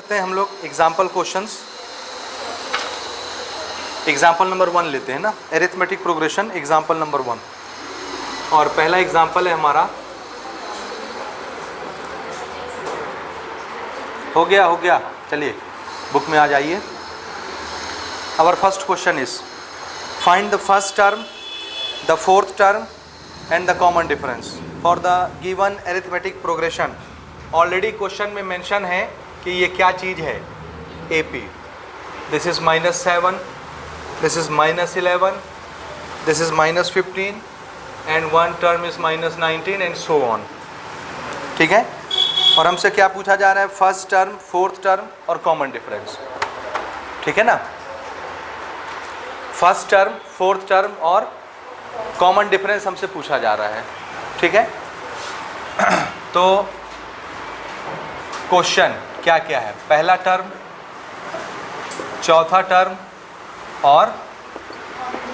सकते हैं हम लोग एग्जाम्पल क्वेश्चंस। एग्जाम्पल नंबर 1 लेते हैं ना, एरिथमेटिक प्रोग्रेशन एग्जाम्पल नंबर 1। और पहला एग्जाम्पल है हमारा, हो गया, चलिए बुक में आ जाइए। Our first question is find the first term, the fourth term and the common difference for the given arithmetic progression. Already question में मेंशन है कि ये क्या चीज़ है, AP। This is -7, this is -11, this is -15 and one term is -19 and so on. ठीक है, और हमसे क्या पूछा जा रहा है, फर्स्ट टर्म, फोर्थ टर्म और कॉमन डिफरेंस। ठीक है ना, फर्स्ट टर्म, फोर्थ टर्म और कॉमन डिफरेंस हमसे पूछा जा रहा है। ठीक है, तो क्वेश्चन क्या क्या है, पहला टर्म, चौथा टर्म और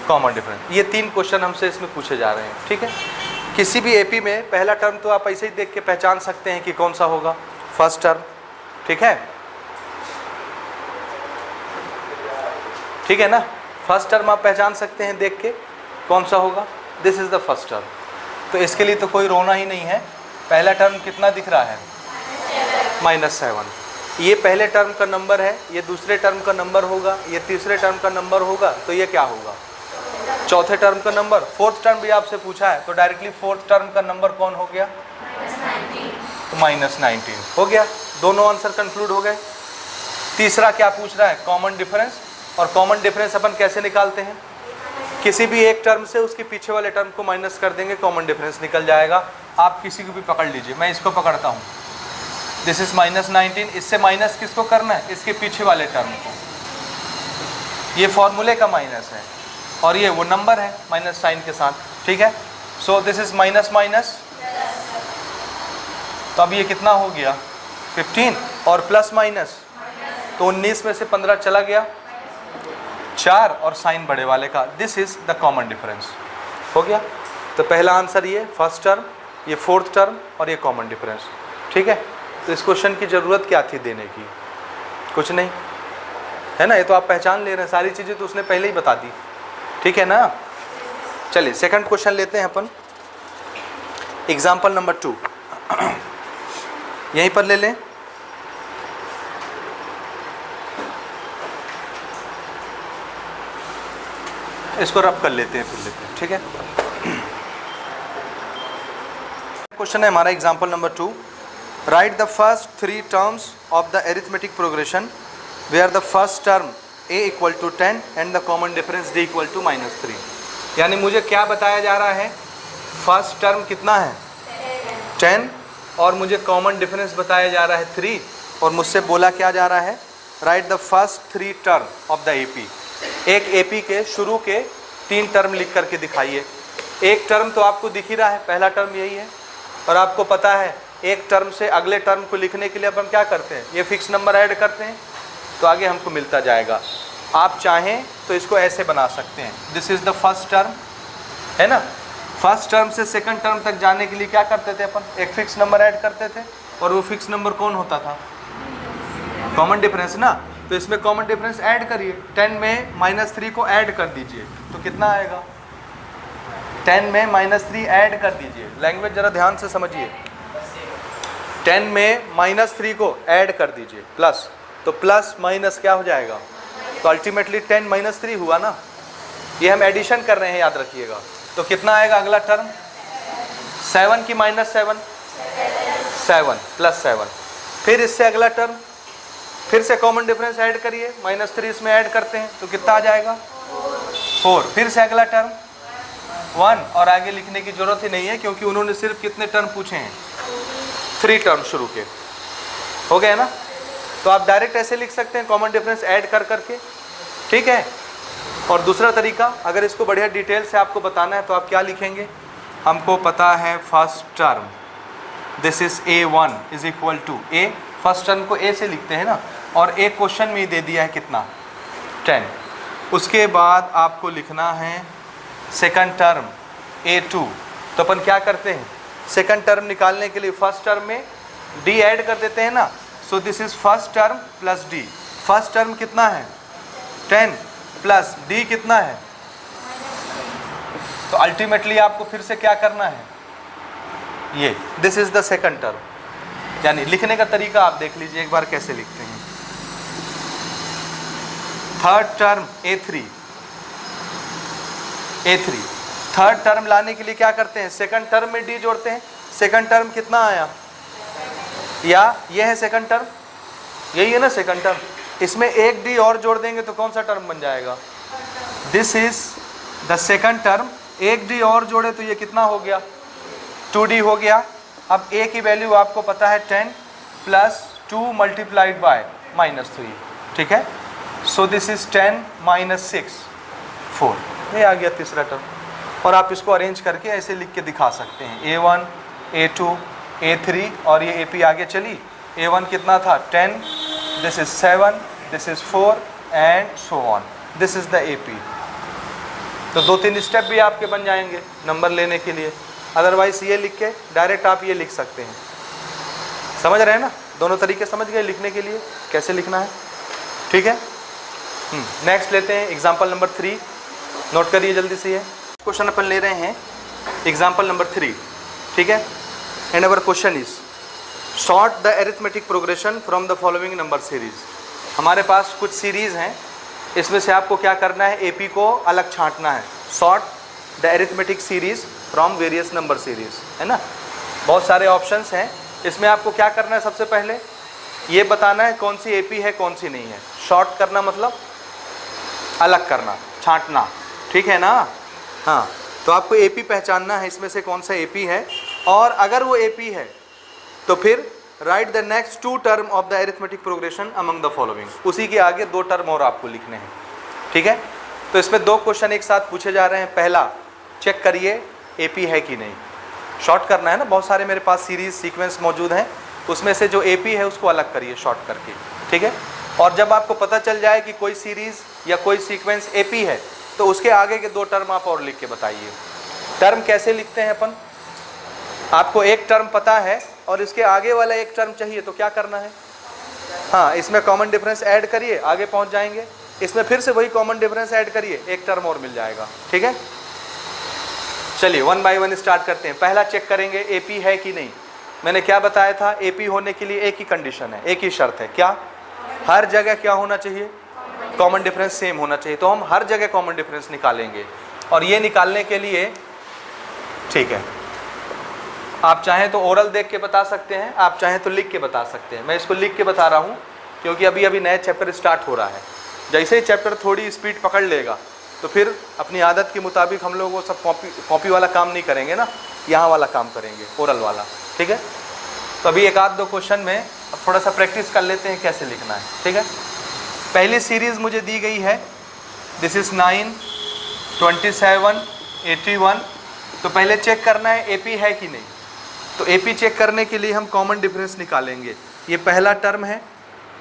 कॉमन डिफरेंस, ये 3 क्वेश्चन हमसे इसमें पूछे जा रहे हैं। ठीक है, किसी भी AP में पहला टर्म तो आप ऐसे ही देख के पहचान सकते हैं कि कौन सा होगा, फर्स्ट टर्म। ठीक है ना, फर्स्ट टर्म आप पहचान सकते हैं देख के कौन सा होगा, this is the first term. तो इसके लिए तो कोई रोना ही नहीं है। पहला टर्म कितना दिख रहा है, -7। ये पहले टर्म का नंबर है, ये दूसरे टर्म का नंबर होगा, ये तीसरे टर्म का नंबर होगा, तो ये क्या होगा, चौथे टर्म का नंबर। फोर्थ टर्म भी आपसे पूछा है, तो डायरेक्टली फोर्थ टर्म का नंबर कौन हो गया, तो -19 हो गया। दोनों आंसर कंक्लूड हो गए। तीसरा क्या पूछ रहा है, कॉमन डिफरेंस। और कॉमन डिफरेंस अपन कैसे निकालते हैं, किसी भी एक टर्म से उसके पीछे वाले टर्म को माइनस कर देंगे, कॉमन डिफरेंस निकल जाएगा। आप किसी को भी पकड़ लीजिए, मैं इसको पकड़ता हूँ, दिस इज -19, इससे माइनस किसको करना है, इसके पीछे वाले टर्म को। ये फॉर्मूले का माइनस है और ये वो नंबर है माइनस साइन के साथ। ठीक है, so this is minus minus, तो अब ये कितना हो गया 15 और प्लस माइनस, तो 19 में से 15 चला गया, 4 और साइन बड़े वाले का, this is the common difference. हो गया, तो पहला आंसर ये फर्स्ट टर्म, ये फोर्थ टर्म और ये कॉमन डिफरेंस। ठीक है, तो इस क्वेश्चन की ज़रूरत क्या थी देने की, कुछ नहीं है ना, ये तो आप पहचान ले रहे हैं, सारी चीज़ें तो उसने पहले ही बता दी। ठीक है ना, चलिए सेकंड क्वेश्चन लेते हैं अपन, एग्जाम्पल नंबर 2। यहीं पर ले लें, इसको रब कर लेते हैं, फिर लेते हैं। ठीक है, क्वेश्चन है हमारा example number 2। Write the first 3 terms of the arithmetic progression where the first term a = 10 and the common difference d = -3। यानी मुझे क्या बताया जा रहा है, फर्स्ट टर्म कितना है 10 और मुझे कॉमन डिफरेंस बताया जा रहा है 3, और मुझसे बोला क्या जा रहा है, right the first 3 term of the AP। एक AP के शुरू के 3 टर्म लिख करके दिखाइए। एक टर्म तो आपको दिख ही रहा है, पहला टर्म यही है, और आपको पता है एक टर्म से अगले टर्म को लिखने के लिए अपन क्या करते हैं, ये फिक्स नंबर ऐड करते हैं, तो आगे हमको मिलता जाएगा। आप चाहें तो इसको ऐसे बना सकते हैं, this is the first term, है ना। फर्स्ट टर्म से सेकंड टर्म तक जाने के लिए क्या करते थे अपन, एक फिक्स नंबर ऐड करते थे, और वो फिक्स नंबर कौन होता था, कॉमन डिफरेंस ना। तो इसमें कॉमन डिफरेंस ऐड करिए, 10 में -3 को ऐड कर दीजिए, तो कितना आएगा, 10 में -3 ऐड कर दीजिए, लैंग्वेज ज़रा ध्यान से समझिए। 10 में -3 को ऐड कर दीजिए, प्लस, तो प्लस माइनस क्या हो जाएगा, तो अल्टीमेटली 10 - 3 हुआ ना। ये हम एडिशन कर रहे हैं, याद रखिएगा। तो कितना आएगा अगला टर्म, 7 की -7, 7 + 7। फिर इससे अगला टर्म, फिर से कॉमन डिफरेंस ऐड करिए, -3 इसमें ऐड करते हैं, तो कितना आ जाएगा 4। फिर से अगला टर्म 1, और आगे लिखने की जरूरत ही नहीं है क्योंकि उन्होंने सिर्फ कितने टर्म पूछे हैं, 3 टर्म शुरू के, हो गए ना। तो आप डायरेक्ट ऐसे लिख सकते हैं, कॉमन डिफरेंस ऐड कर करके। ठीक है, और दूसरा तरीका, अगर इसको बढ़िया डिटेल से आपको बताना है तो आप क्या लिखेंगे, हमको पता है first term, this is A1 = A, first term को A से लिखते हैं ना, और एक क्वेश्चन में ही दे दिया है कितना 10। उसके बाद आपको लिखना है सेकंड टर्म A2, तो अपन क्या करते हैं, सेकंड टर्म निकालने के लिए फर्स्ट टर्म में D ऐड कर देते हैं ना, so this is first term plus D. First term कितना है 10 प्लस डी कितना है, तो अल्टीमेटली आपको फिर से क्या करना है, ये this is the second term. यानी लिखने का तरीका आप देख लीजिए एक बार कैसे लिखते हैं। Third term A3, third term लाने के लिए क्या करते हैं, सेकंड टर्म में डी जोड़ते हैं। सेकंड टर्म कितना आया, या ये है सेकंड टर्म, यही है ना सेकंड टर्म, इसमें एक डी और जोड़ देंगे तो कौन सा टर्म बन जाएगा, this is the second term. एक डी और जोड़े तो ये कितना हो गया, 2D हो गया। अब a की वैल्यू आपको पता है 10 प्लस 2 मल्टीप्लाइड बाय -3, ठीक है। सो दिस इज 10 - 6 4, ये आ गया तीसरा टर्म। और आप इसको अरेंज करके ऐसे लिख के दिखा सकते हैं, A1 A2 A3 और ये AP आगे चली। A1 कितना था 10, this is 7, this is 4 and so on, this is the AP। तो 2-3 स्टेप भी आपके बन जाएंगे नंबर लेने के लिए। अदरवाइज ये लिख के डायरेक्ट आप ये लिख सकते हैं। समझ रहे हैं ना, दोनों तरीके समझ गए लिखने के लिए कैसे लिखना है, ठीक है। नेक्स्ट लेते हैं एग्जाम्पल नंबर 3, नोट करिए जल्दी से। ये क्वेश्चन अपन ले रहे हैं एग्जाम्पल नंबर 3, ठीक है। And our question is sort the arithmetic progression from the following number series. हमारे पास कुछ सीरीज़ हैं, इसमें से आपको क्या करना है, AP को अलग छांटना है। Sort the arithmetic series from various number series, है ना। बहुत सारे ऑप्शंस हैं, इसमें आपको क्या करना है, सबसे पहले ये बताना है कौन सी AP है कौन सी नहीं है। शॉर्ट करना मतलब अलग करना, छांटना, ठीक है ना। हाँ, तो आपको AP पहचानना है इसमें से कौन सा AP है, और अगर वो AP है तो फिर right the next 2 term of the arithmetic progression among the following. उसी के आगे 2 टर्म और आपको लिखने हैं, ठीक है। तो इसमें 2 क्वेश्चन एक साथ पूछे जा रहे हैं। पहला, चेक करिए AP है कि नहीं। शॉर्ट करना है ना, बहुत सारे मेरे पास सीरीज सीक्वेंस मौजूद हैं, उसमें से जो AP है उसको अलग करिए शॉर्ट करके, ठीक है। और जब आपको पता चल जाए कि कोई सीरीज़ या कोई सीक्वेंस AP है तो उसके आगे के 2 टर्म आप और लिख के बताइए। टर्म कैसे लिखते हैं अपन, आपको एक टर्म पता है और इसके आगे वाला एक टर्म चाहिए तो क्या करना है, हाँ, इसमें कॉमन डिफरेंस ऐड करिए, आगे पहुंच जाएंगे। इसमें फिर से वही कॉमन डिफरेंस ऐड करिए, एक टर्म और मिल जाएगा, ठीक है। चलिए 1 बाय 1 स्टार्ट करते हैं। पहला चेक करेंगे AP है कि नहीं। मैंने क्या बताया था, AP होने के लिए एक ही कंडीशन है, एक ही शर्त है, क्या, हर जगह क्या होना चाहिए, कॉमन डिफरेंस सेम होना चाहिए। तो हम हर जगह कॉमन डिफरेंस निकालेंगे, और ये निकालने के लिए, ठीक है, आप चाहें तो ओरल देख के बता सकते हैं, आप चाहें तो लिख के बता सकते हैं। मैं इसको लिख के बता रहा हूँ क्योंकि अभी अभी नया चैप्टर स्टार्ट हो रहा है। जैसे ही चैप्टर थोड़ी स्पीड पकड़ लेगा तो फिर अपनी आदत के मुताबिक हम लोग वो सब कॉपी वाला काम नहीं करेंगे ना, यहाँ वाला काम करेंगे, ओरल वाला, ठीक है। तो अभी 1-2 क्वेश्चन में अब थोड़ा सा प्रैक्टिस कर लेते हैं कैसे लिखना है, ठीक है। पहली सीरीज़ मुझे दी गई है, दिस इज़ 9, 27, 81। तो पहले चेक करना है AP है कि नहीं। तो AP चेक करने के लिए हम कॉमन डिफरेंस निकालेंगे। ये पहला टर्म है,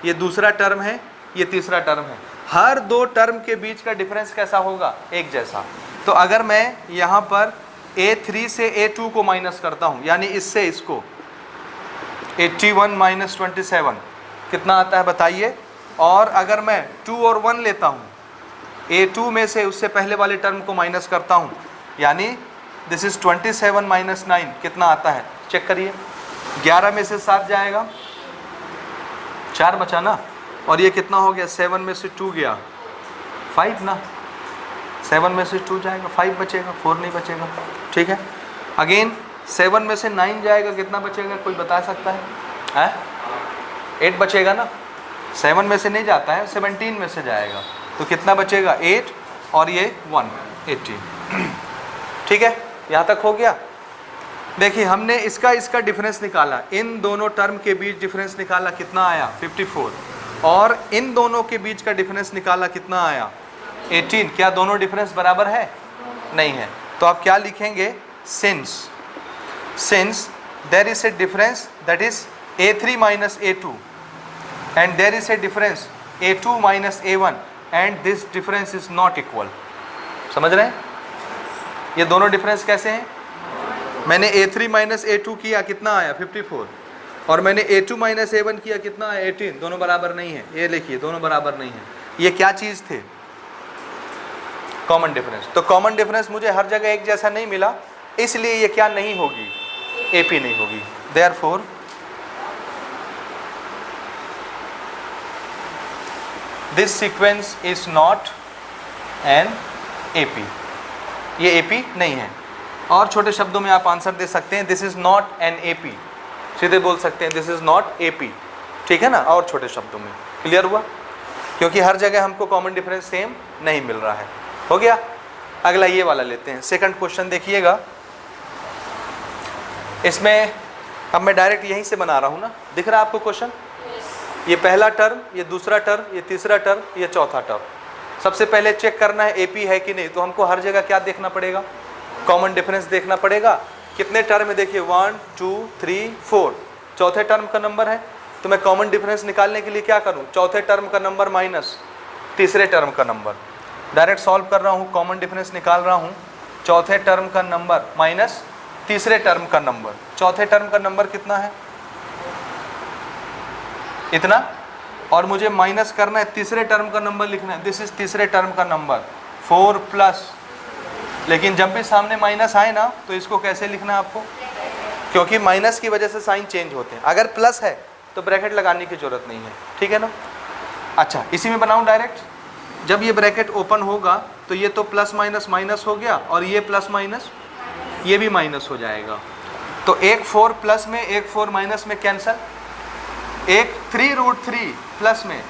ये दूसरा टर्म है, ये तीसरा टर्म है। हर 2 टर्म के बीच का डिफरेंस कैसा होगा, एक जैसा। तो अगर मैं यहाँ पर A3 से A2 को माइनस करता हूँ, यानी इससे इसको, 81 - 27 कितना आता है बताइए। और अगर मैं 2 और 1 लेता हूँ, A2 में से उससे पहले वाले टर्म को माइनस करता हूँ, यानी दिस इज़ 27 - 9 कितना आता है, चेक करिए। 11 में से 7 जाएगा, 4 बचा ना, और ये कितना हो गया, 7 में से 2 गया, 5 ना, 7 में से 2 जाएगा, 5 बचेगा, 4 नहीं बचेगा, ठीक है। अगेन 7 में से 9 जाएगा, कितना बचेगा, कोई बता सकता है, 8 बचेगा ना। 7 में से नहीं जाता है, 17 में से जाएगा, तो कितना बचेगा, 8, और ये 1, 18, ठीक है। यहाँ तक हो गया। देखिए हमने इसका डिफरेंस निकाला, इन दोनों टर्म के बीच डिफरेंस निकाला, कितना आया, 54। और इन दोनों के बीच का डिफरेंस निकाला, कितना आया, 18। क्या दोनों डिफरेंस बराबर है, नहीं है। तो आप क्या लिखेंगे, since there is a difference that is A3 - A2 and there is a difference A2 - A1 and this difference is not equal। समझ रहे हैं, ये दोनों डिफरेंस कैसे हैं। मैंने A3 - A2 किया, कितना आया, 54। और मैंने a2 माइनस a1 किया, कितना है 18, दोनों बराबर नहीं है। ये लिखिए दोनों बराबर नहीं है। ये क्या चीज़ थे? Common difference. तो कॉमन डिफरेंस मुझे हर जगह एक जैसा नहीं मिला, इसलिए ये क्या नहीं होगी, AP नहीं होगी। Therefore this sequence is not an AP, ये AP नहीं है। और छोटे शब्दों में आप आंसर दे सकते हैं, this is not an AP, सीधे बोल सकते हैं दिस इज नॉट AP, ठीक है ना। और छोटे शब्दों में क्लियर हुआ, क्योंकि हर जगह हमको कॉमन डिफरेंस सेम नहीं मिल रहा है। हो गया। अगला ये वाला लेते हैं, सेकंड क्वेश्चन देखिएगा। इसमें अब मैं डायरेक्ट यहीं से बना रहा हूँ ना, दिख रहा है आपको क्वेश्चन? ये पहला टर्म, ये दूसरा टर्म, ये तीसरा टर्म, ये चौथा टर्म। सबसे पहले चेक करना है AP है कि नहीं, तो हमको हर जगह क्या देखना पड़ेगा, कॉमन डिफरेंस देखना पड़ेगा। कितने टर्म है देखिए, 1 2 3 4, चौथे टर्म का नंबर है। तो मैं कॉमन डिफरेंस निकालने के लिए क्या करूं, चौथे टर्म का नंबर माइनस तीसरे टर्म का नंबर। डायरेक्ट सॉल्व कर रहा हूं, कॉमन डिफरेंस निकाल रहा हूं, चौथे टर्म का नंबर माइनस तीसरे टर्म का नंबर। चौथे टर्म का नंबर कितना है, इतना, और मुझे माइनस करना है तीसरे टर्म का नंबर लिखना है। दिस इज तीसरे टर्म का नंबर 4 प्लस, लेकिन जब भी सामने माइनस आए ना तो इसको कैसे लिखना है आपको, क्योंकि माइनस की वजह से साइन चेंज होते हैं। अगर प्लस है तो ब्रैकेट लगाने की जरूरत नहीं है, ठीक है ना। अच्छा, इसी में बनाऊं डायरेक्ट। जब ये ब्रैकेट ओपन होगा तो ये तो प्लस माइनस माइनस हो गया, और ये प्लस माइनस ये भी माइनस हो जाएगा। तो एक 4 प्लस में, एक 4 माइनस में कैंसल, एक 3√3 प्लस में,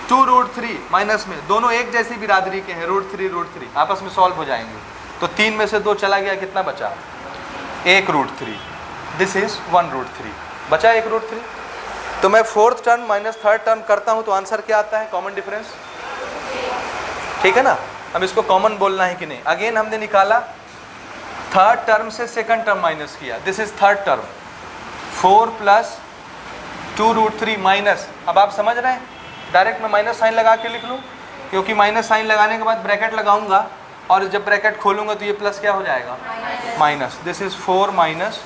2√3 माइनस में, दोनों एक जैसी बिरादरी के हैं, √3 आपस में सॉल्व हो जाएंगे। तो 3 में से 2 चला गया, कितना बचा, 1√3। दिस इज 1√3, बचा 1√3। तो मैं fourth term minus third term करता हूं तो आंसर क्या आता है, कॉमन डिफरेंस, ठीक है ना। अब इसको कॉमन बोलना है कि नहीं। अगेन हमने निकाला, थर्ड टर्म से सेकंड टर्म माइनस किया, this is third term, 4 plus 2√3 minus. अब आप समझ रहे हैं, डायरेक्ट मैं माइनस साइन लगा के लिख लूँ, क्योंकि माइनस साइन लगाने के बाद ब्रैकेट लगाऊंगा, और जब ब्रैकेट खोलूंगा तो ये प्लस क्या हो जाएगा, माइनस। दिस इज 4 माइनस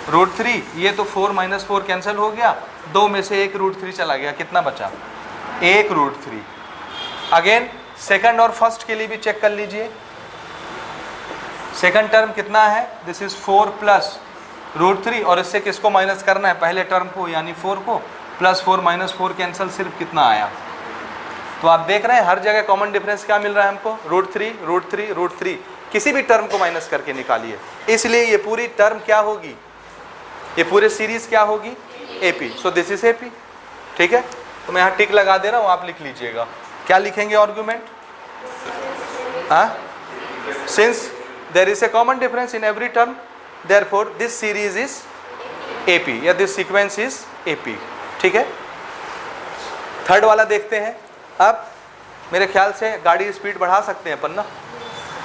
√3, ये तो 4 माइनस 4 कैंसिल हो गया, 2 में से 1√3 चला गया, कितना बचा, 1√3। अगेन सेकंड और फर्स्ट के लिए भी चेक कर लीजिए, सेकंड टर्म कितना है, दिस इज 4 प्लस √3, और इससे किसको माइनस करना है, पहले टर्म को यानी 4 को, प्लस 4 माइनस 4 कैंसिल, सिर्फ कितना आया। तो आप देख रहे हैं हर जगह कॉमन डिफरेंस क्या मिल रहा है हमको, √3, किसी भी टर्म को माइनस करके निकालिए। इसलिए ये पूरी टर्म क्या होगी, ये पूरे सीरीज क्या होगी, AP। So this is AP, ठीक है। तो मैं यहाँ टिक लगा दे रहा हूँ, आप लिख लीजिएगा। क्या लिखेंगे आर्गुमेंट, हाँ, since there is a common difference in every term, therefore this series is AP, या दिस सीक्वेंस इज AP, ठीक है। थर्ड वाला देखते हैं। अब मेरे ख्याल से गाड़ी स्पीड बढ़ा सकते हैं अपन ना,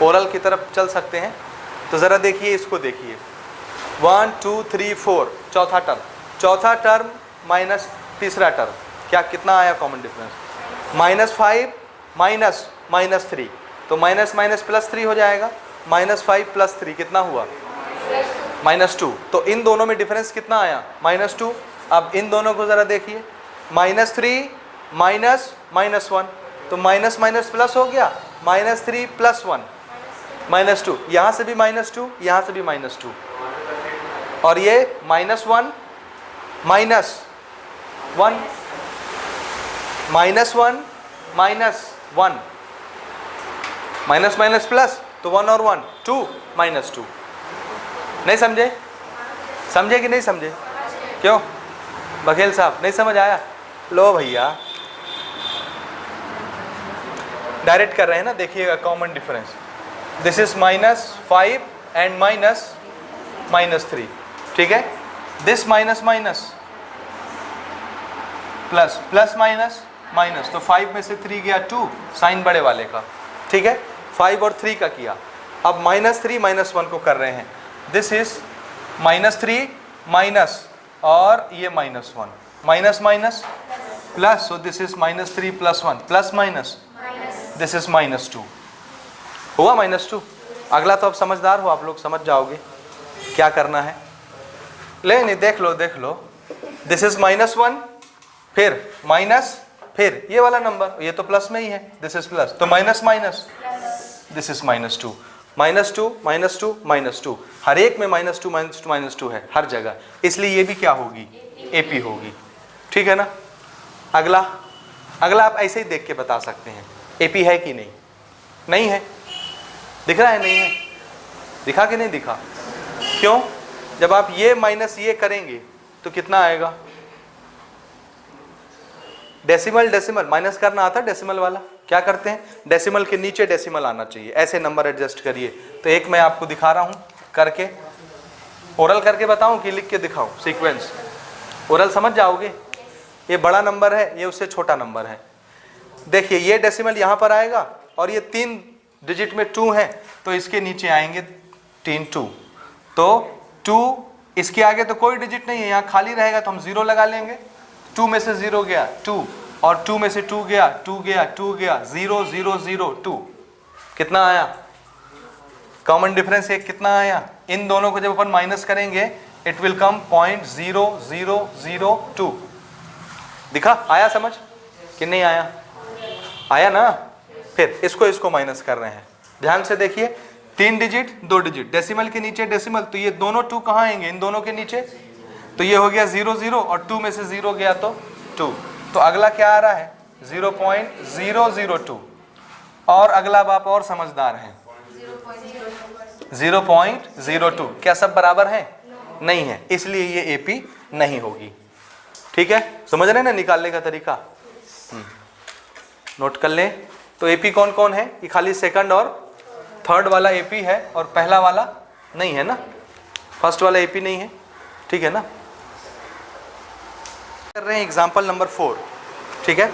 ओरल की तरफ चल सकते हैं। तो ज़रा देखिए, इसको देखिए, 1 2 3 4, चौथा टर्म माइनस तीसरा टर्म, क्या कितना आया कॉमन डिफरेंस, -5 माइनस -3, तो माइनस माइनस प्लस 3 हो जाएगा, -5 + 3 कितना हुआ, -2। तो इन दोनों में डिफरेंस कितना आया, -2। अब इन दोनों को ज़रा देखिए, -3 माइनस -1, तो माइनस माइनस प्लस हो गया, -3 + 1 -2, यहाँ से भी -2, यहाँ से भी -2, और ये -1 -1 -1 माइनस माइनस प्लस, तो 1 और 1 2 -2। नहीं समझे, समझे कि नहीं समझे, क्यों बघेल साहब नहीं समझ आया, लो भैया डायरेक्ट कर रहे हैं ना। देखिएगा common difference, this is -5 and -3, ठीक है। This minus minus plus, plus minus minus, तो 5 में से 3 गया 2, साइन बड़े वाले का, ठीक है। 5 और 3 का किया, अब -3 -1 को कर रहे हैं, दिस इज -3 माइनस, और ये -1, minus minus plus, so this is -3 + 1 plus minus, this is -2, हुआ -2। अगला तो अब समझदार हो आप लोग, समझ जाओगे क्या करना है। ले नहीं, देख लो दिस इज -1, फिर माइनस, फिर ये वाला नंबर, ये तो प्लस में ही है, दिस इज प्लस, तो माइनस माइनस, दिस इज -2, -2, -2, -2, हर एक में -2, -2, -2 है हर जगह, इसलिए ये भी क्या होगी, AP होगी। ठीक है ना। अगला आप ऐसे ही देख के बता सकते हैं AP है कि नहीं, नहीं है, दिख रहा है, नहीं है, दिखा कि नहीं दिखा, क्यों, जब आप ये माइनस ये करेंगे तो कितना आएगा, डेसिमल माइनस करना आता है, डेसिमल वाला क्या करते हैं, डेसिमल के नीचे डेसिमल आना चाहिए, ऐसे नंबर एडजस्ट करिए। तो एक मैं आपको दिखा रहा हूं करके, ओरल करके बताऊं कि लिख के दिखाऊं, सीक्वेंस ओरल समझ जाओगे। ये बड़ा नंबर है, ये उससे छोटा नंबर है, देखिए ये डेसिमल यहां पर आएगा और ये 3 डिजिट में 2 है, तो इसके नीचे आएंगे 3 2, तो 2 इसके आगे तो कोई डिजिट नहीं है, यहाँ खाली रहेगा तो हम 0 लगा लेंगे, 2 में से 0 गया 2, और 2 में से 2 गया 2 गया 2 गया, 0 0 0 2, कितना आया, कॉमन डिफरेंस एक कितना आया, इन दोनों को जब अपन माइनस करेंगे इट विल कम 0.0002, दिखा, आया समझ कि नहीं आया, आया ना। फिर इसको माइनस कर रहे हैं, ध्यान से देखिए, 3 डिजिट 2 डिजिट, डेसिमल के नीचे डेसिमल, तो ये दोनों 2 कहाँ आएंगे, इन दोनों के नीचे, तो ये हो गया 0 0, और 2 में से 0 गया तो 2, तो अगला क्या आ रहा है 0.002, और अगला आप और समझदार हैं 0.02, क्या सब बराबर है, नहीं है, इसलिए ये AP नहीं होगी। ठीक है, समझ रहे हैं ना निकालने का तरीका, नोट कर लें। तो AP कौन कौन है, ये खाली सेकंड और थर्ड वाला AP है, और पहला वाला नहीं है ना, फर्स्ट वाला AP नहीं है, ठीक है ना। कर रहे हैं एग्जाम्पल नंबर 4, ठीक है।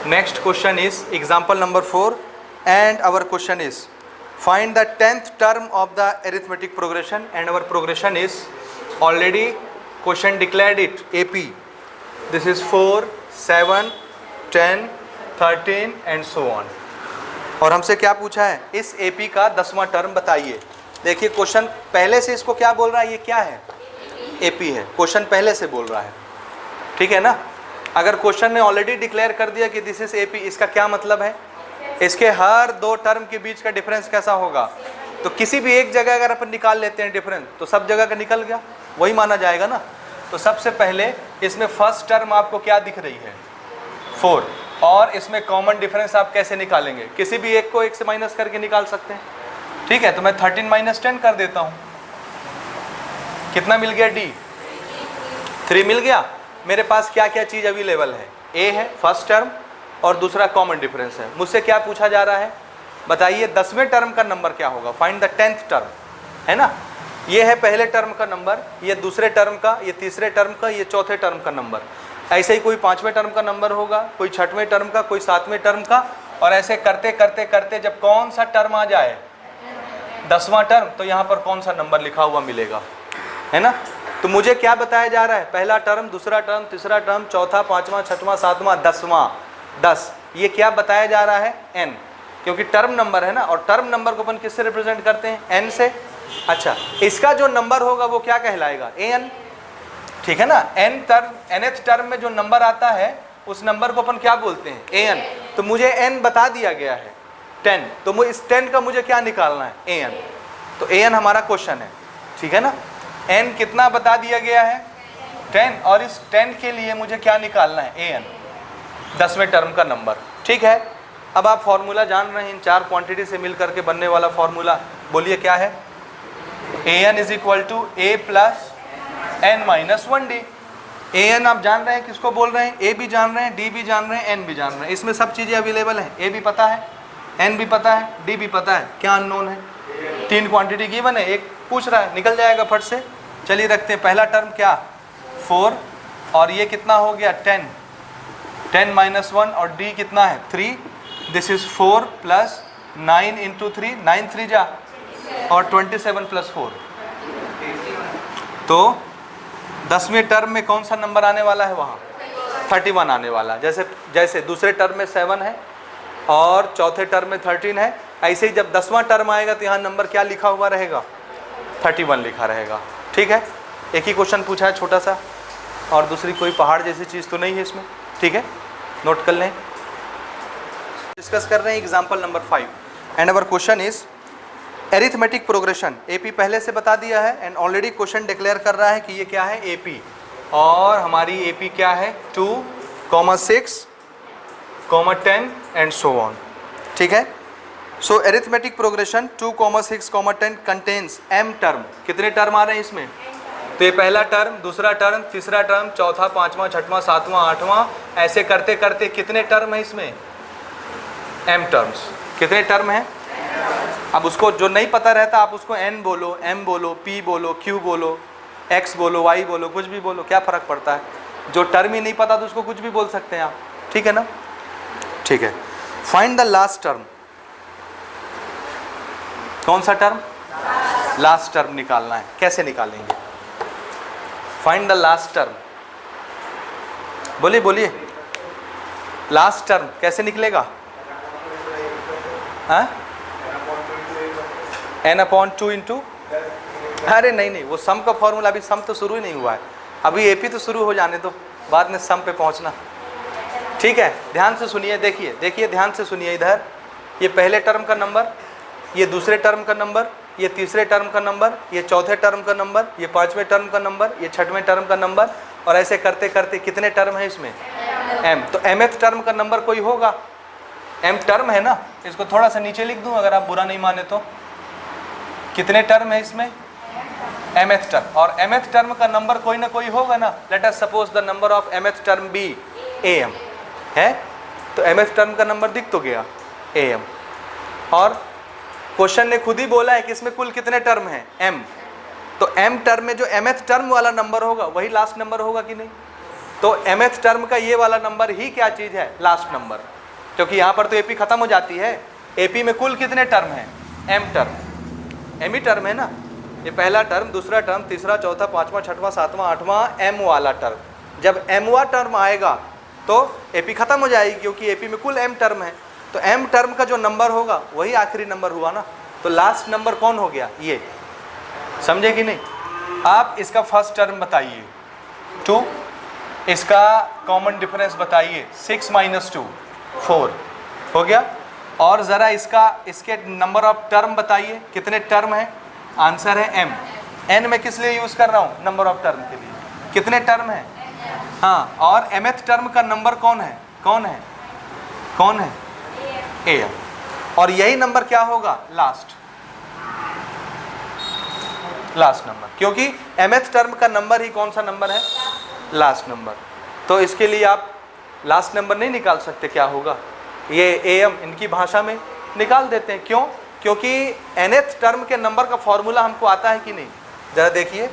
Next question is example number 4, and our question is find the 10th term of the arithmetic progression, and our progression is already question declared it, AP, this is 4 7 10 13 and so on। और हमसे क्या पूछा है, इस AP का 10वां term बताइए। देखिए question पहले से इसको क्या बोल रहा है, ये क्या है, AP है, क्वेश्चन पहले से बोल रहा है, ठीक है ना। अगर क्वेश्चन ने ऑलरेडी डिक्लेयर कर दिया कि दिस इज AP, इसका क्या मतलब है, इसके हर 2 टर्म के बीच का डिफरेंस कैसा होगा, तो किसी भी एक जगह अगर अपन निकाल लेते हैं डिफरेंस, तो सब जगह का निकल गया, वही माना जाएगा ना। तो सबसे पहले इसमें फर्स्ट टर्म आपको क्या दिख रही है 4, और इसमें कॉमन डिफरेंस आप कैसे निकालेंगे, किसी भी एक को 1 से माइनस करके निकाल सकते हैं, ठीक है। तो मैं 13 - 10 कर देता हूँ, कितना मिल गया, D 3 मिल गया। मेरे पास क्या क्या चीज़ अवेलेबल है, A है फर्स्ट टर्म, और दूसरा कॉमन डिफरेंस है। मुझसे क्या पूछा जा रहा है, बताइए 10वें टर्म का नंबर क्या होगा, फाइंड द 10th टर्म, है ना। ये है पहले टर्म का नंबर, ये दूसरे टर्म का, ये तीसरे टर्म का, ये चौथे टर्म का नंबर, ऐसे ही कोई 5वें टर्म का नंबर होगा, कोई 6वें टर्म का, कोई 7वें टर्म का, और ऐसे करते करते करते जब कौन सा टर्म आ जाए 10वां टर्म, तो यहाँ पर कौन सा नंबर लिखा हुआ मिलेगा, है ना। तो मुझे क्या बताया जा रहा है, पहला टर्म, दूसरा टर्म, तीसरा टर्म, चौथा, 5वां, 6वां, 7वां, 10वां, 10, ये क्या बताया जा रहा है, n, क्योंकि टर्म नंबर है ना, और टर्म नंबर को अपन किससे रिप्रेजेंट करते हैं, n से। अच्छा, इसका जो नंबर होगा वो क्या कहलाएगा, an, ठीक है ना। nth टर्म में जो नंबर आता है उस नंबर को अपन क्या बोलते हैं, an। तो मुझे n बता दिया गया है 10, तो इस 10 का मुझे क्या निकालना है, an। तो an हमारा क्वेश्चन है, ठीक है ना। n कितना बता दिया गया है 10, और इस 10 के लिए मुझे क्या निकालना है, an, 10वें टर्म का नंबर, ठीक है। अब आप फॉर्मूला जान रहे हैं, इन 4 क्वांटिटी से मिल करके बनने वाला फॉर्मूला, बोलिए क्या है, an = a + n - 1d। an आप जान रहे हैं किसको बोल रहे हैं, a भी जान रहे हैं, d भी जान रहे हैं, n भी जान रहे हैं, इसमें सब चीज़ें अवेलेबल हैं, a भी पता है, n भी पता है, d भी पता है, क्या अननोन है, 3 क्वांटिटी गिवन है, एक पूछ रहा है, निकल जाएगा फट से। चलिए रखते हैं, पहला टर्म क्या 4, और ये कितना हो गया 10 - 1, और d कितना है 3, दिस इज 4 + 9 × 3, 9 3 जा, और 27 + 4, तो 10वें टर्म में कौन सा नंबर आने वाला है, वहाँ 31 आने वाला है। जैसे दूसरे टर्म में 7 है और चौथे टर्म में 13 है, ऐसे ही जब 10वां टर्म आएगा तो यहाँ नंबर क्या लिखा हुआ रहेगा, 31 लिखा रहेगा, ठीक है। एक ही क्वेश्चन पूछा है छोटा सा, और दूसरी कोई पहाड़ जैसी चीज़ तो नहीं है इसमें, ठीक है, नोट कर लें। डिस्कस कर रहे हैं example number 5 and our question is arithmetic progression. AP पहले से बता दिया है एंड ऑलरेडी क्वेश्चन डिक्लेयर कर रहा है कि ये क्या है, एपी, और हमारी एपी क्या है 2, 6, 10 एंड सो ऑन, ठीक है। So arithmetic progression 2, 6, 10 contains m term. कितने टर्म आ रहे हैं इसमें? तो ये पहला टर्म, दूसरा टर्म, तीसरा टर्म, चौथा, पांचवा, छठवां, सातवां, आठवां, ऐसे करते करते कितने टर्म है इसमें? m terms. कितने टर्म हैं? अब उसको जो नहीं पता रहता आप उसको n बोलो, m बोलो, p बोलो, q बोलो, x बोलो, y बोलो, कुछ भी बोलो, क्या फ़र्क पड़ता है। जो टर्म ही नहीं पता तो उसको कुछ भी बोल सकते हैं आप, ठीक है ना। ठीक है, फाइंड द लास्ट टर्म। कौन सा टर्म? लास्ट टर्म निकालना है। कैसे निकालेंगे? Find the last term. बोलिए बोलिए, लास्ट टर्म कैसे निकलेगा? हाँ, n/2 इंटू, अरे नहीं नहीं, वो सम का फॉर्मूला, अभी सम तो शुरू ही नहीं हुआ है, अभी एपी तो शुरू हो जाने दो, बाद में सम पे पहुंचना, ठीक है। ध्यान से सुनिए, देखिए देखिए, ध्यान से सुनिए। इधर ये पहले टर्म का नंबर, ये दूसरे टर्म का नंबर, ये तीसरे टर्म का नंबर, ये चौथे टर्म का नंबर, ये पांचवें टर्म का नंबर, ये छठवें टर्म का नंबर, और ऐसे करते करते कितने टर्म है इसमें? m। तो mth टर्म का नंबर कोई होगा, m टर्म है ना। इसको थोड़ा सा नीचे लिख दूं अगर आप बुरा नहीं माने तो। कितने टर्म है इसमें? mth टर्म, और mth टर्म का नंबर कोई ना कोई होगा ना। Let us suppose the number of mth term be am है, तो mth टर्म का नंबर दिख तो गया am, और क्वेश्चन ने खुद ही बोला है कि इसमें कुल कितने टर्म हैं? m। तो m टर्म में जो mth टर्म वाला नंबर होगा वही लास्ट नंबर होगा कि नहीं? तो mth टर्म का ये वाला नंबर ही क्या चीज़ है? लास्ट नंबर, क्योंकि यहाँ पर तो एपी खत्म हो जाती है। एपी में कुल कितने टर्म हैं? m टर्म, m ही टर्म है ना। ये पहला टर्म, दूसरा टर्म, तीसरा, चौथा, पांचवा, छठवां, सातवां, आठवां, m वाला टर्म। जब m टर्म आएगा तो एपी खत्म हो जाएगी, क्योंकि एपी में कुल m टर्म है। तो m टर्म का जो नंबर होगा वही आखिरी नंबर हुआ ना। तो लास्ट नंबर कौन हो गया? ये, समझे कि नहीं? आप इसका फर्स्ट टर्म बताइए 2, इसका कॉमन डिफरेंस बताइए 6 - 2 4 हो गया। और ज़रा इसके नंबर ऑफ टर्म बताइए, कितने टर्म है? आंसर है m। n में किस लिए यूज़ कर रहा हूँ? नंबर ऑफ टर्म के लिए। कितने टर्म है? हाँ, और mth टर्म का नंबर कौन है? कौन है? कौन है? am। और यही नंबर क्या होगा? लास्ट नंबर, क्योंकि mth टर्म का नंबर ही कौन सा नंबर है? Last number. तो इसके लिए आप लास्ट नंबर नहीं निकाल सकते, क्या होगा? ये am इनकी भाषा में निकाल देते हैं। क्यों? क्योंकि nth टर्म के नंबर का फॉर्मूला हमको आता है कि नहीं? जरा देखिए,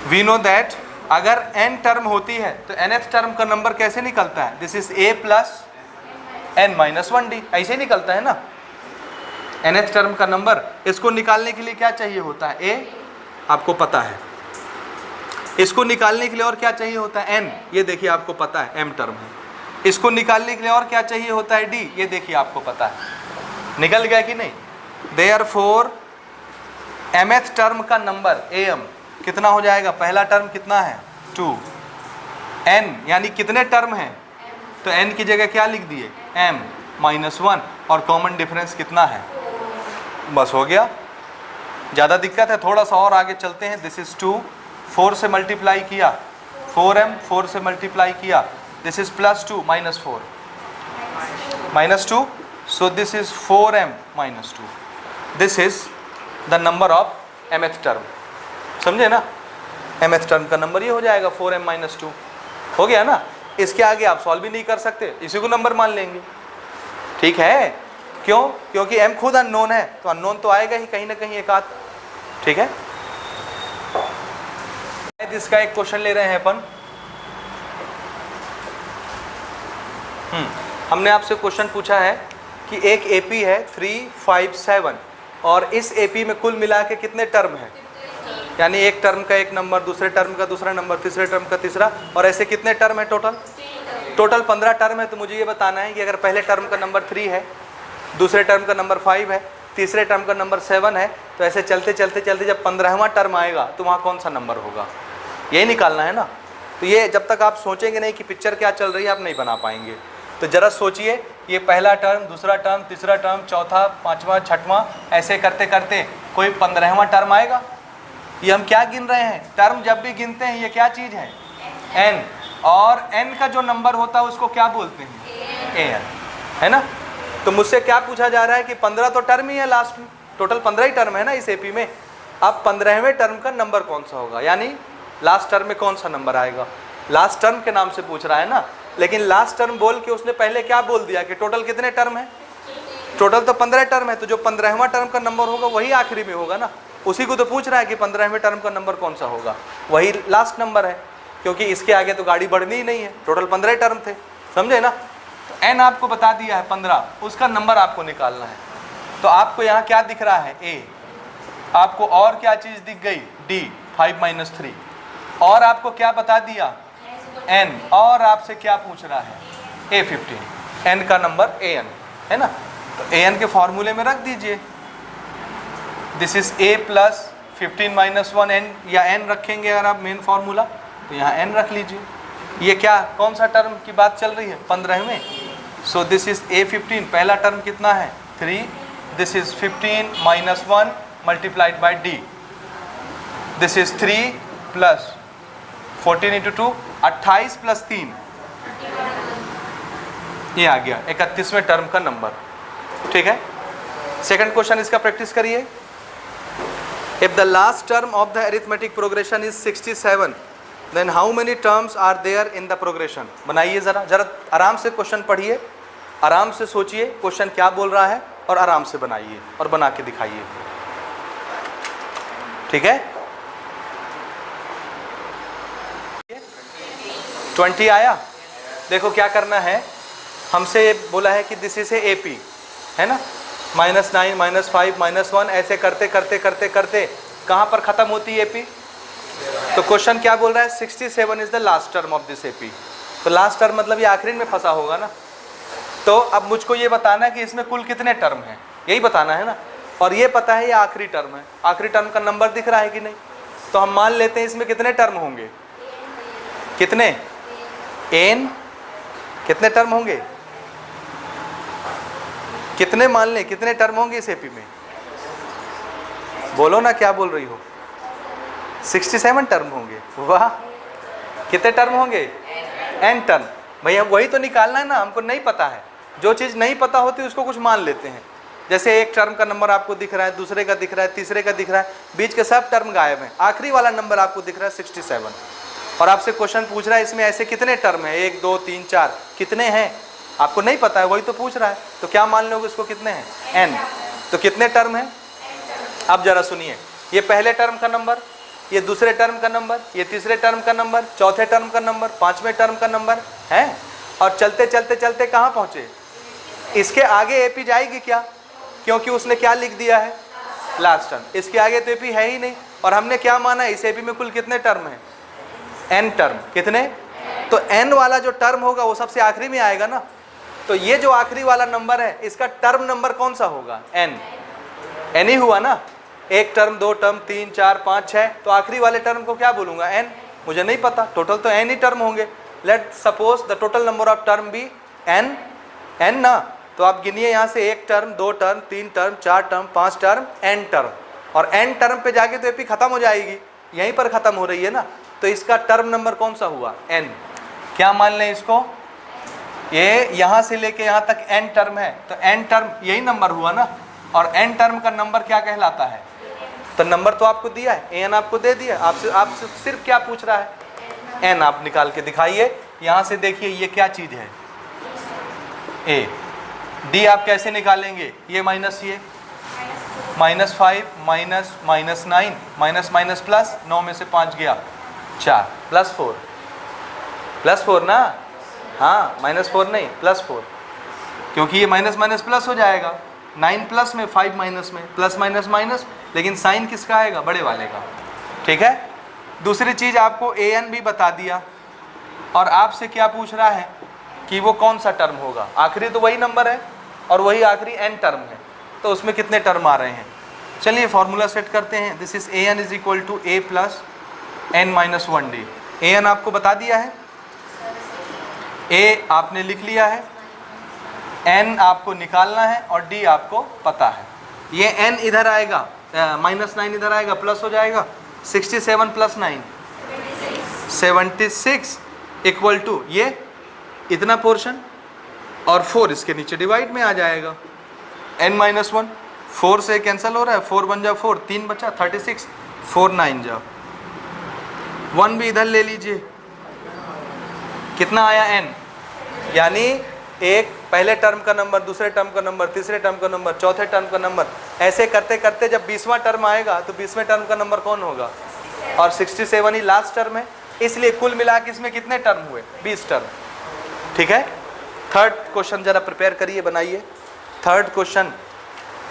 वी नो दैट अगर n टर्म होती है तो nth टर्म का नंबर कैसे निकलता है? This is a plus n - 1d, ऐसे ही निकलता है ना। nth टर्म का नंबर, इसको निकालने के लिए क्या चाहिए होता है? a, आपको पता है। इसको निकालने के लिए और क्या चाहिए होता है? n, ये देखिए आपको पता है m टर्म है। इसको निकालने के लिए और क्या चाहिए होता है? d, ये देखिए आपको पता है। निकल गया कि नहीं? देयरफॉर mth टर्म का नंबर am कितना हो जाएगा? पहला टर्म कितना है? 2, n यानी कितने टर्म हैं? तो n की जगह क्या लिख दिए? m - 1, और कॉमन डिफरेंस कितना है? बस हो गया। ज़्यादा दिक्कत है? थोड़ा सा और आगे चलते हैं। दिस इज़ 2, 4 से मल्टीप्लाई किया, 4m, 4 से मल्टीप्लाई किया, this is +2 - 4 -2, so this is 4m - 2। This is the number of mth term, समझे ना। mth टर्म का नंबर ये हो जाएगा 4m - 2, हो गया ना। इसके आगे आप सॉल्व भी नहीं कर सकते, इसी को नंबर मान लेंगे, ठीक है। क्यों? क्योंकि m खुद अननोन है, तो अननोन तो आएगा ही कहीं ना कहीं एक आध, ठीक है। इसका एक क्वेश्चन ले रहे हैं अपन। हमने आपसे क्वेश्चन पूछा है कि एक एपी है 3, 5, 7, और इस एपी में कुल मिला के कितने टर्म हैं? यानी एक टर्म का एक नंबर, दूसरे टर्म का दूसरा नंबर, तीसरे टर्म का तीसरा, और ऐसे कितने टर्म है टोटल? टोटल 15 टर्म है। तो मुझे ये बताना है कि अगर पहले टर्म का नंबर 3 है, दूसरे टर्म का नंबर 5 है, तीसरे टर्म का नंबर 7 है, तो ऐसे चलते चलते चलते जब 15वां टर्म आएगा तो वहाँ कौन सा नंबर होगा? यही निकालना है ना। तो ये जब तक आप सोचेंगे नहीं कि पिक्चर क्या चल रही है, आप नहीं बना पाएंगे। तो जरा सोचिए, ये पहला टर्म, दूसरा टर्म, तीसरा टर्म, चौथा, पांचवा, छठवां, ऐसे करते करते कोई 15वां टर्म आएगा। ये हम क्या गिन रहे हैं? टर्म जब भी गिनते हैं ये क्या चीज़ है? n। और n का जो नंबर होता है उसको क्या बोलते हैं? an, है ना। तो मुझसे क्या पूछा जा रहा है कि 15 तो टर्म ही है लास्ट में, टोटल 15 ही टर्म है ना इस एपी में। अब 15वें टर्म का नंबर कौन सा होगा, यानी लास्ट टर्म में कौन सा नंबर आएगा? लास्ट टर्म के नाम से पूछ रहा है ना। लेकिन लास्ट टर्म बोल के उसने पहले क्या बोल दिया कि टोटल कितने टर्म है? टोटल तो 15 टर्म है, तो जो 15वां टर्म का नंबर होगा वही आखिरी में होगा ना। उसी को तो पूछ रहा है कि 15वें टर्म का नंबर कौन सा होगा, वही लास्ट नंबर है, क्योंकि इसके आगे तो गाड़ी बढ़नी ही नहीं है। टोटल 15 टर्म थे, समझे ना। तो n आपको बता दिया है 15, उसका नंबर आपको निकालना है। तो आपको यहाँ क्या दिख रहा है? a। आपको और क्या चीज़ दिख गई? d, 5 - 3। और आपको क्या बता दिया? n। और आपसे क्या पूछ रहा है? a15, n का नंबर an है ना। तो an के फॉर्मूले में रख दीजिए। This is a plus 15 - 1 n, या n रखेंगे अगर आप मेन फार्मूला, तो यहाँ n रख लीजिए। ये क्या, कौन सा टर्म की बात चल रही है? 15वें। सो दिस इज a15, पहला टर्म कितना है? 3। This is 15 - 1 multiplied by d। This is 3 plus 14 × 2, 28 plus 3, ये आ गया 31वें टर्म का नंबर। ठीक है। सेकंड क्वेश्चन इसका प्रैक्टिस करिए। If the last term of the arithmetic progression is 67, then how many terms are there in the progression? बनाइए जरा आराम से क्वेश्चन पढ़िए, आराम से सोचिए क्वेश्चन क्या बोल रहा है, और आराम से बनाइए और बना के दिखाइए। ठीक है। 20 आया। देखो क्या करना है, हमसे बोला है कि दिस इज ए AP, है ना। -9, -5, -1, ऐसे करते करते करते करते कहाँ पर ख़त्म होती है AP? तो क्वेश्चन क्या बोल रहा है? 67 is the last term of this AP। तो लास्ट टर्म मतलब ये आखिरी में फंसा होगा ना। तो अब मुझको ये बताना है कि इसमें कुल कितने टर्म हैं, यही बताना है ना। और ये पता है ये आखिरी टर्म है, आखिरी टर्म का नंबर दिख रहा है कि नहीं? तो हम मान लेते हैं इसमें कितने टर्म होंगे? कितने? n। कितने टर्म होंगे? कितने मान लें, कितने टर्म होंगे इस एपी में? बोलो ना, क्या बोल रही हो? 67 टर्म होंगे। वाह, कितने टर्म होंगे? n term. भैया वही तो निकालना है ना, हमको नहीं पता है। जो चीज़ नहीं पता होती उसको कुछ मान लेते हैं। जैसे एक टर्म का नंबर आपको दिख रहा है, दूसरे का दिख रहा है, तीसरे का दिख रहा है, बीच के सब टर्म गायब हैं, आखिरी वाला नंबर आपको दिख रहा है 67। और आपसे क्वेश्चन पूछ रहा है इसमें ऐसे कितने टर्म हैं? 1, 2, 3, 4, कितने हैं? आपको नहीं पता है, वही तो पूछ रहा है। तो क्या मान लोगे इसको? कितने हैं? n। तो कितने टर्म हैं? अब जरा सुनिए, ये पहले टर्म का नंबर, ये दूसरे टर्म का नंबर, ये तीसरे टर्म का नंबर, चौथे टर्म का नंबर, पांचवें टर्म का नंबर है। और चलते चलते चलते कहाँ पहुँचे? इसके आगे एपी जाएगी क्या? क्योंकि उसने क्या लिख दिया है? Last term. इसके आगे तो एपी है ही नहीं। और हमने क्या माना, इस एपी में कुल कितने टर्म हैं? n term. कितने? तो n वाला जो टर्म होगा वो सबसे आखिरी में आएगा ना। तो ये जो आखिरी वाला नंबर है इसका टर्म नंबर कौन सा होगा? n ही हुआ ना। एक टर्म, दो टर्म, 3, 4, 5, 6, तो आखिरी वाले टर्म को क्या बोलूँगा? n। मुझे नहीं पता, टोटल तो n ही टर्म होंगे। Let suppose the total number of term be n ना। तो आप गिनिए यहाँ से 1 term, 2 term, 3 term, 4 term, 5 term, n term. और n टर्म पे जाके तो एपी खत्म हो जाएगी, यहीं पर खत्म हो रही है ना। तो इसका टर्म नंबर कौन सा हुआ? n। क्या मान लें इसको? ये यहाँ से लेके यहाँ तक n टर्म है, तो n टर्म यही नंबर हुआ ना। और n टर्म का नंबर क्या कहलाता है? तो नंबर तो आपको दिया है, an आपको दे दिया। आपसे सिर्फ क्या पूछ रहा है? n आप निकाल के दिखाइए। यहाँ से देखिए ये क्या चीज़ है? a। d आप कैसे निकालेंगे? ये माइनस ये, -5 -9, माइनस माइनस प्लस, 9 में से 5 गया 4, +4 ना। हाँ, -4 नहीं, +4, क्योंकि ये माइनस माइनस प्लस हो जाएगा। 9 प्लस में, 5 माइनस में, प्लस माइनस माइनस, लेकिन साइन किसका आएगा? बड़े वाले का। ठीक है। दूसरी चीज़ आपको an भी बता दिया, और आपसे क्या पूछ रहा है कि वो कौन सा टर्म होगा? आखिरी तो वही नंबर है और वही आखिरी n टर्म है, तो उसमें कितने टर्म आ रहे हैं? चलिए फॉर्मूला सेट करते हैं। This is an is equal to a plus n-1d। an आपको बता दिया है, a आपने लिख लिया है, n आपको निकालना है और d आपको पता है। ये n इधर आएगा, -9 इधर आएगा, प्लस हो जाएगा 67 + 9 76 इक्वल टू ये इतना पोर्शन और 4 इसके नीचे डिवाइड में आ जाएगा। n-1 4 से कैंसिल हो रहा है, 4 बन जाओ 4, 3 बचा 36, 4 9 जाओ, 1 भी इधर ले लीजिए, कितना आया n, यानी एक पहले टर्म का नंबर, दूसरे टर्म का नंबर, तीसरे टर्म का नंबर, चौथे टर्म का नंबर, ऐसे करते करते जब 20वां टर्म आएगा तो 20वें टर्म का नंबर कौन होगा, और 67 ही लास्ट टर्म है, इसलिए कुल मिला के इसमें कितने टर्म हुए, 20 टर्म। ठीक है, थर्ड क्वेश्चन जरा प्रिपेयर करिए, बनाइए। Third question,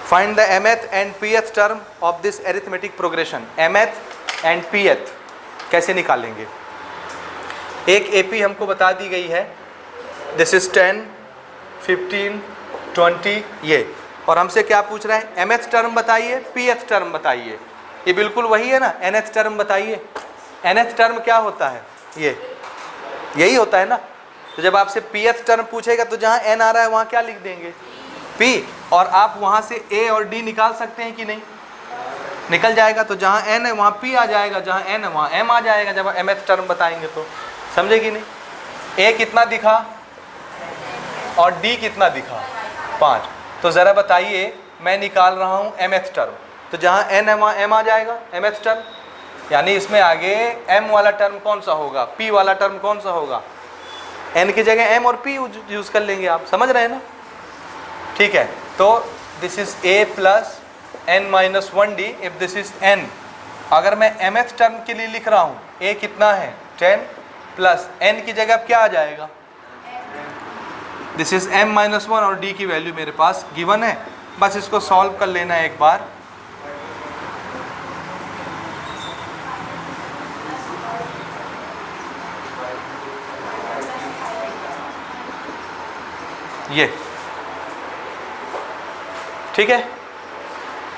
find the mth and pth term of this arithmetic progression. mth and pth कैसे निकालेंगे। एक AP हमको बता दी गई है, दिस इज 10 15 20 ये, और हमसे क्या पूछ रहा है, mth टर्म बताइए, pth टर्म बताइए। ये बिल्कुल वही है ना, nth टर्म बताइए। nth टर्म क्या होता है, ये यही होता है ना। तो जब आपसे pth टर्म पूछेगा तो जहाँ n आ रहा है वहाँ क्या लिख देंगे, p, और आप वहाँ से a और d निकाल सकते हैं कि नहीं, निकल जाएगा। तो जहाँ n है वहाँ p आ जाएगा, जहाँ n है वहाँ m आ जाएगा जब mth टर्म बताएंगे तो, समझे कि नहीं। a कितना दिखा और d कितना दिखा, 5। तो ज़रा बताइए, मैं निकाल रहा हूँ mth टर्म, तो जहाँ n है वहाँ m आ जाएगा mth टर्म, यानी इसमें आगे m वाला टर्म कौन सा होगा, p वाला टर्म कौन सा होगा, n की जगह m और p यूज़ कर लेंगे, आप समझ रहे हैं ना। ठीक है, तो this is a plus n-1d if this is n। अगर मैं mth टर्म के लिए लिख रहा हूँ, a कितना है 10 प्लस n की जगह अब क्या आ जाएगा, दिस इज m-1 और d की वैल्यू मेरे पास गिवन है, बस इसको सॉल्व कर लेना है एक बार। ये ठीक है,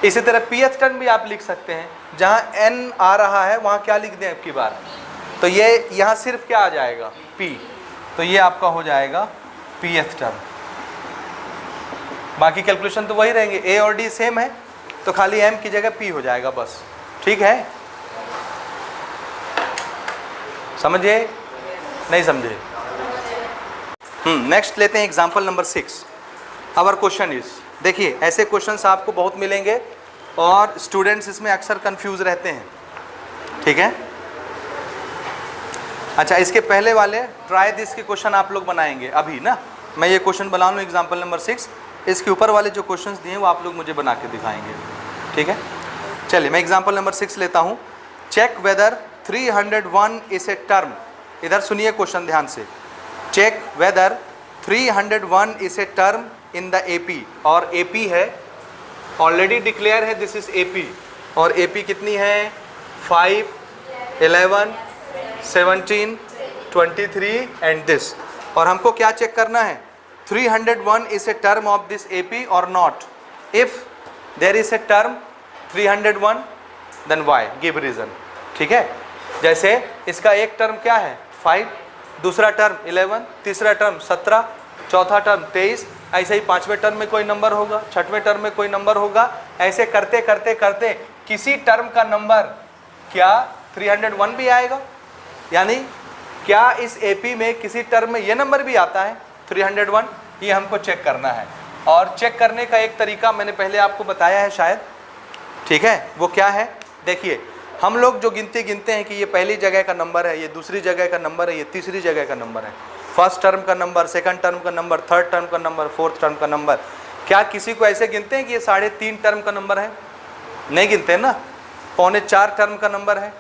इसी तरह pth टर्म भी आप लिख सकते हैं, जहाँ n आ रहा है वहाँ क्या लिख दें अब की बार, तो ये यहाँ सिर्फ क्या आ जाएगा p, तो ये आपका हो जाएगा pth टर्म। बाकी कैलकुलेशन तो वही रहेंगे, a और d सेम है तो खाली m की जगह p हो जाएगा बस। ठीक है, समझे नहीं समझे। नेक्स्ट लेते हैं example number 6। Our question is, देखिए ऐसे क्वेश्चंस आपको बहुत मिलेंगे और स्टूडेंट्स इसमें अक्सर कंफ्यूज रहते हैं। ठीक है, अच्छा इसके पहले वाले ट्राई दिस के क्वेश्चन आप लोग बनाएंगे अभी ना, मैं ये क्वेश्चन बना लूँ एग्जाम्पल नंबर 6, इसके ऊपर वाले जो क्वेश्चंस दिए वो आप लोग मुझे बना के दिखाएंगे। ठीक है, चलिए मैं एग्जाम्पल नंबर 6 लेता हूँ। Check whether 301 is a term, इधर सुनिए क्वेश्चन ध्यान से। Check whether 301 is a term in the AP, और AP है ऑलरेडी डिक्लेयर है, दिस इज AP, और AP कितनी है 5 11 17 23 एंड दिस, और हमको क्या चेक करना है 301 is a term of this AP और not. If there is a term 301 then why, give reason. ठीक है, जैसे इसका एक टर्म क्या है 5, दूसरा टर्म 11, तीसरा टर्म 17, चौथा टर्म 23, ऐसे ही 5वें टर्म में कोई नंबर होगा, 6वें टर्म में कोई नंबर होगा, ऐसे करते करते करते किसी टर्म का नंबर क्या 301 भी आएगा, यानी क्या इस AP में किसी टर्म में ये नंबर भी आता है 301, ये हमको चेक करना है। और चेक करने का एक तरीका मैंने पहले आपको बताया है शायद, ठीक है, वो क्या है, देखिए हम लोग जो गिनते हैं कि ये पहली जगह का नंबर है, ये दूसरी जगह का नंबर है, ये तीसरी जगह का नंबर है, फर्स्ट टर्म का नंबर, सेकंड टर्म का नंबर, थर्ड टर्म का नंबर, फोर्थ टर्म का नंबर। क्या किसी को ऐसे गिनते हैं कि ये 3.5 टर्म का नंबर है, नहीं गिनते हैं ना। 4.25 टर्म का नंबर है,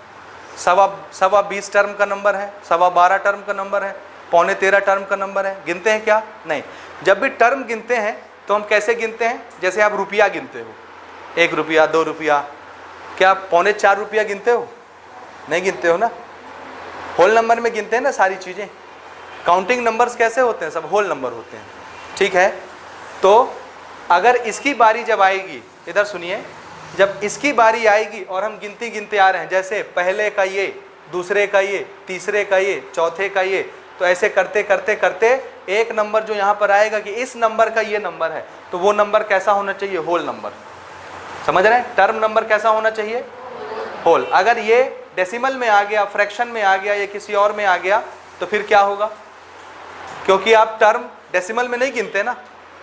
20 टर्म का नंबर है, 12.25 टर्म का नंबर है, 13.25 टर्म का नंबर है, गिनते हैं क्या, नहीं। जब भी टर्म गिनते हैं तो हम कैसे गिनते हैं, जैसे आप रुपया गिनते हो, 1 रुपया 2 रुपया, क्या 3.25 रुपया गिनते हो, नहीं गिनते हो ना। होल नंबर में गिनते हैं ना सारी चीज़ें। काउंटिंग नंबर्स कैसे होते हैं, सब होल नंबर होते हैं। ठीक है, तो अगर इसकी बारी जब आएगी, इधर सुनिए, जब इसकी बारी आएगी और हम गिनते गिनते आ रहे हैं, जैसे पहले का ये दूसरे का ये, तीसरे का ये, चौथे का ये, तो ऐसे करते करते करते एक नंबर जो यहाँ पर आएगा कि इस नंबर का ये नंबर है, तो वो नंबर कैसा होना चाहिए? Whole number. समझ रहे हैं? टर्म नंबर कैसा होना चाहिए? होल। अगर ये डेसिमल में आ गया, फ्रैक्शन में आ गया या किसी और में आ गया तो फिर क्या होगा? क्योंकि आप टर्म डेसिमल में नहीं गिनते ना,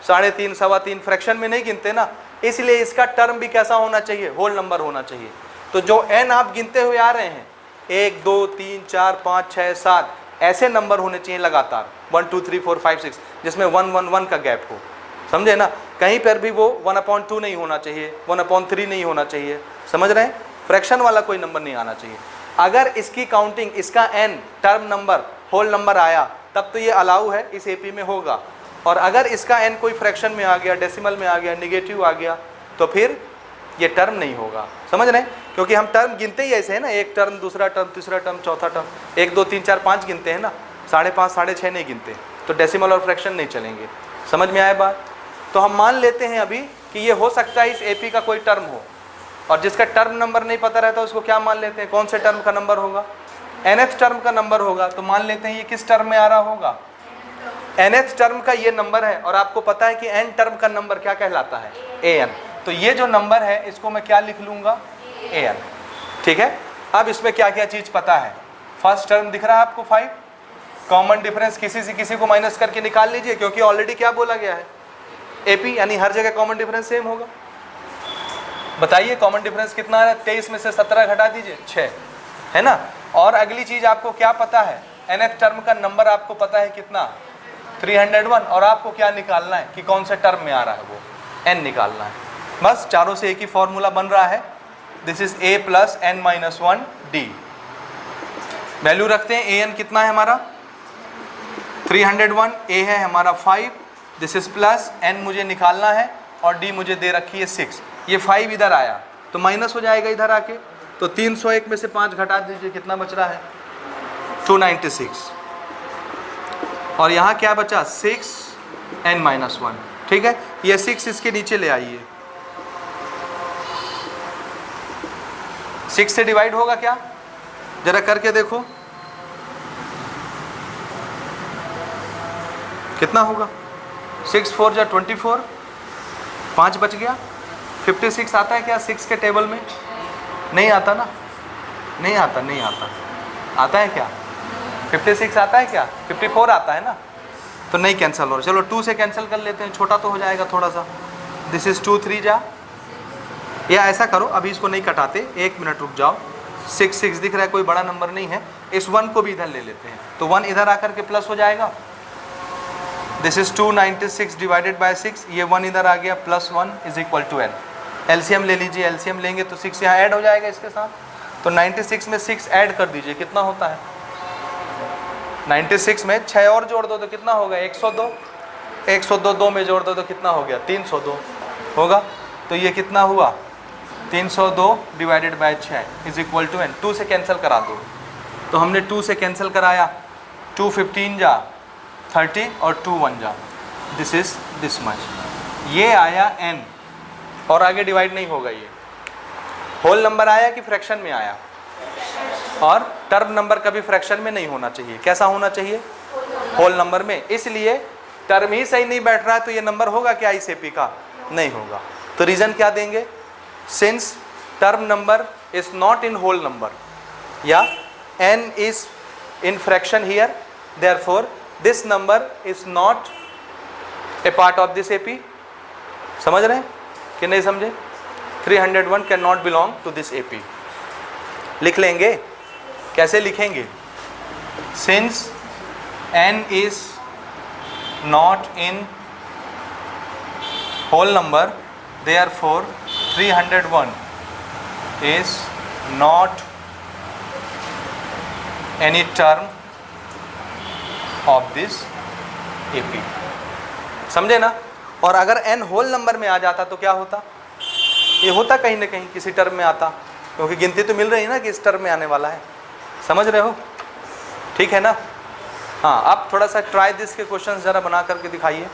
3.5, 3.25 फ्रैक्शन में नहीं गिनते ना, इसलिए इसका टर्म भी कैसा होना चाहिए? होल नंबर होना चाहिए। तो जो n आप गिनते हुए आ रहे हैं, 1 2 3 4 5 6 7 ऐसे नंबर होने चाहिए लगातार, 1 2 3 4 5 6, जिसमें 1 1 1 का गैप हो। समझे ना? कहीं पर भी वो 1/2 नहीं होना चाहिए, 1/3 नहीं होना चाहिए। समझ रहे हैं? फ्रैक्शन वाला कोई नंबर नहीं आना चाहिए। अगर इसकी काउंटिंग, इसका n term number whole number आया तब तो ये अलाउ है, इस एपी में होगा। और अगर इसका n कोई फ्रैक्शन में आ गया, डेसिमल में आ गया, निगेटिव आ गया, तो फिर ये टर्म नहीं होगा। समझ रहे हैं? क्योंकि हम टर्म गिनते ही ऐसे हैं ना, एक टर्म, दूसरा टर्म, तीसरा टर्म, चौथा टर्म, 1 2 3 4 5 गिनते हैं ना, 5.5 6.5 नहीं गिनते, तो डेसिमल और फ्रैक्शन नहीं चलेंगे। समझ में आया बात? तो हम मान लेते हैं अभी कि ये हो सकता है इस एपी का कोई टर्म हो, और जिसका टर्म नंबर नहीं पता रहता उसको क्या मान लेते हैं? कौन से टर्म का नंबर होगा? nth टर्म का नंबर होगा। तो मान लेते हैं ये किस टर्म में आ रहा होगा? nth टर्म का ये नंबर है, और आपको पता है कि n टर्म का नंबर क्या कहलाता है? an। तो ये जो नंबर है इसको मैं क्या लिख लूँगा? an। ठीक है? अब इसमें क्या क्या चीज़ पता है? फर्स्ट टर्म दिख रहा है आपको 5, कॉमन डिफरेंस किसी से किसी को माइनस करके निकाल लीजिए, क्योंकि ऑलरेडी क्या बोला गया है? एपी, यानी हर जगह कॉमन डिफरेंस सेम होगा। बताइए कॉमन डिफरेंस कितना है? 23 में से 17 घटा दीजिए, 6 है ना। और अगली चीज आपको क्या पता है? nth टर्म का नंबर आपको पता है कितना? 301। और आपको क्या निकालना है कि कौन से टर्म में आ रहा है? वो n निकालना है। बस चारों से एक ही फॉर्मूला बन रहा है, this is a plus n minus 1 d। Value रखते हैं, an कितना है हमारा? 301, a है हमारा 5, दिस इज प्लस n मुझे निकालना है, और d मुझे दे रखी है 6। ये 5 इधर आया तो माइनस हो जाएगा इधर आके, तो 301 में से 5 घटा दीजिए, कितना बच रहा है? 296। और यहाँ क्या बचा? 6 n माइनस 1। ठीक है? ये 6 इसके नीचे ले आइए। 6 से डिवाइड होगा क्या? जरा करके देखो कितना होगा? 6 4 जा 24, 5 बच गया। 56 आता है क्या 6 के टेबल में? नहीं आता ना, नहीं आता, नहीं आता। आता है क्या? 56 आता है क्या? 54 आता है ना, तो नहीं कैंसिल हो रहा। चलो 2 से कैंसिल कर लेते हैं, छोटा तो हो जाएगा थोड़ा सा। दिस इज 2 3 जा, या ऐसा करो अभी इसको नहीं कटाते, 1 मिनट रुक जाओ। 6 6 दिख रहा है, कोई बड़ा नंबर नहीं है, इस 1 को भी इधर ले लेते हैं, तो 1 इधर आकर के प्लस हो जाएगा। दिस इज 296 डिवाइडेड बाय 6, ये 1 इधर आ गया, plus 1 is equal to n। LCM ले लीजिए, एलसीएम लेंगे तो 6 यहाँ ऐड हो जाएगा इसके साथ, तो 96 में 6 ऐड कर दीजिए, कितना होता है? 96 में 6 और जोड़ दो तो कितना होगा? 102। 102 2 में जोड़ दो तो कितना हो गया? 302 होगा। तो ये कितना हुआ? 302 divided by 6 is equal to n। 2 से कैंसिल करा दो, तो हमने 2 से कैंसिल कराया, 2 15 जा 30 और 2 1 जा, दिस इज दिस मच। ये आया n, और आगे डिवाइड नहीं होगा। ये होल नंबर आया कि फ्रैक्शन में आया? और टर्म नंबर कभी फ्रैक्शन में नहीं होना चाहिए, कैसा होना चाहिए? होल नंबर में। इसलिए टर्म ही सही नहीं बैठ रहा है तो ये नंबर होगा क्या इस एपी का? नहीं होगा। तो रीजन क्या देंगे? Since term number is not in whole number, या n is in fraction here, therefore this number is not a part of this AP. समझ रहे हैं कि नहीं समझे? 301 can not belong to this AP. लिख लेंगे, कैसे लिखेंगे? Since n is not in whole number, therefore 301 is not any term of this AP। समझे ना? और अगर n होल नंबर में आ जाता तो क्या होता? ये होता कहीं ना कहीं किसी टर्म में आता, क्योंकि गिनती तो मिल रही है ना कि इस टर्म में आने वाला है। समझ रहे हो? ठीक है ना? हाँ, आप थोड़ा सा ट्राई दिस के क्वेश्चंस ज़रा बना करके दिखाइए।